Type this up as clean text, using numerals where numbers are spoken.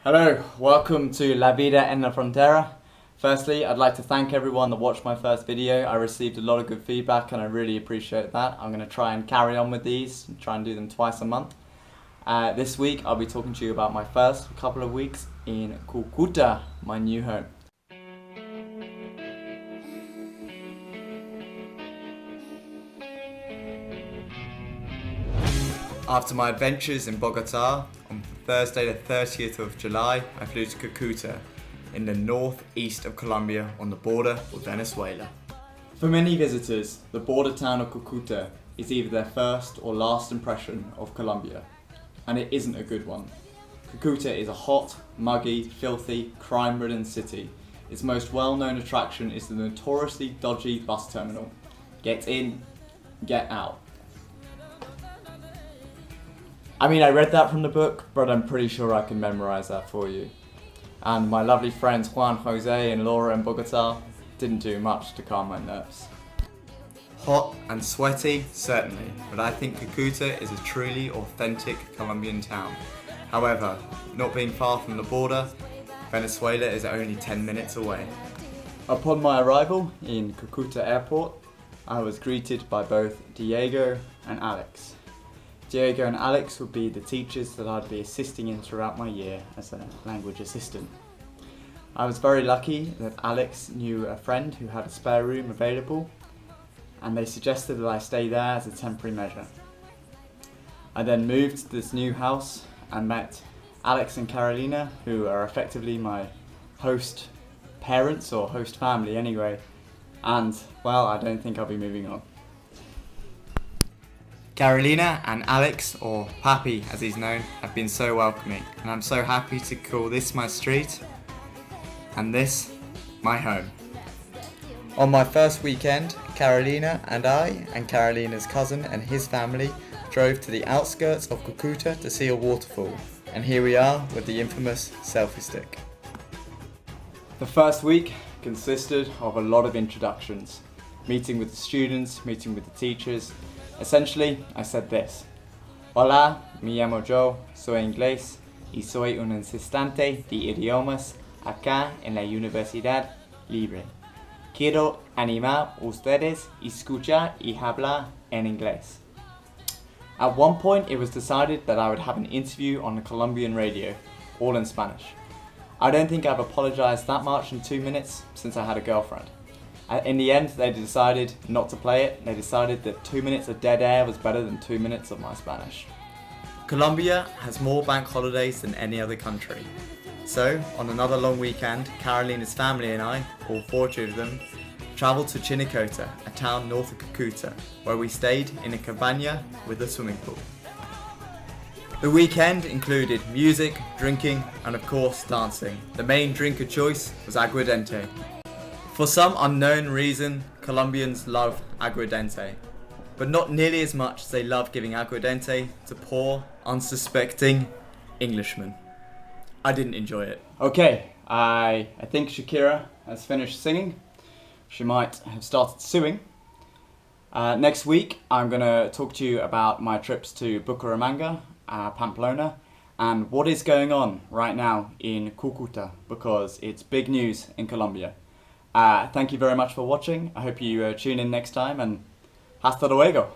Hello, welcome to La Vida en la Frontera. Firstly, I'd like to thank everyone that watched my first video. I received a lot of good feedback and I really appreciate that. I'm going to try and carry on with these and try and do them twice a month. This week I'll be talking to you about my first couple of weeks in Cúcuta, my new home. After my adventures in Bogotá, on Thursday the 30th of July, I flew to Cúcuta, in the northeast of Colombia on the border with Venezuela. For many visitors, the border town of Cúcuta is either their first or last impression of Colombia, and it isn't a good one. Cúcuta is a hot, muggy, filthy, crime-ridden city. Its most well-known attraction is the notoriously dodgy bus terminal. Get in, get out. I mean, I read that from the book, but I'm pretty sure I can memorize that for you. And my lovely friends Juan, Jose and Laura in Bogotá didn't do much to calm my nerves. Hot and sweaty, certainly, but I think Cúcuta is a truly authentic Colombian town. However, not being far from the border, Venezuela is only 10 minutes away. Upon my arrival in Cúcuta airport, I was greeted by both Diego and Alex. Diego and Alex would be the teachers that I'd be assisting in throughout my year as a language assistant. I was very lucky that Alex knew a friend who had a spare room available, and they suggested that I stay there as a temporary measure. I then moved to this new house and met Alex and Carolina, who are effectively my host parents or host family anyway, and well, I don't think I'll be moving on. Carolina and Alex, or Papi as he's known, have been so welcoming, and I'm so happy to call this my street and this my home. On my first weekend, Carolina and I and Carolina's cousin and his family drove to the outskirts of Cúcuta to see a waterfall, and here we are with the infamous selfie stick. The first week consisted of a lot of introductions, meeting with the students, meeting with the teachers. Essentially, I said this: Hola, me llamo Joe, soy inglés y soy un asistente de idiomas acá en la Universidad Libre. Quiero animar ustedes a escuchar y hablar en inglés. At one point, it was decided that I would have an interview on the Colombian radio, all in Spanish. I don't think I've apologized that much in 2 minutes since I had a girlfriend. In the end, they decided not to play it. They decided that 2 minutes of dead air was better than 2 minutes of my Spanish. Colombia has more bank holidays than any other country. So, on another long weekend, Carolina's family and I, all 40 of them, travelled to Chiniquota, a town north of Cúcuta, where we stayed in a cabana with a swimming pool. The weekend included music, drinking, and of course dancing. The main drink of choice was aguardiente. For some unknown reason, Colombians love aguardiente, but not nearly as much as they love giving aguardiente to poor, unsuspecting Englishmen. I didn't enjoy it. Okay, I think Shakira has finished singing. She might have started suing. Next week, I'm going to talk to you about my trips to Bucaramanga, Pamplona, and what is going on right now in Cúcuta, because it's big news in Colombia. Thank you very much for watching. I hope you tune in next time, and hasta luego.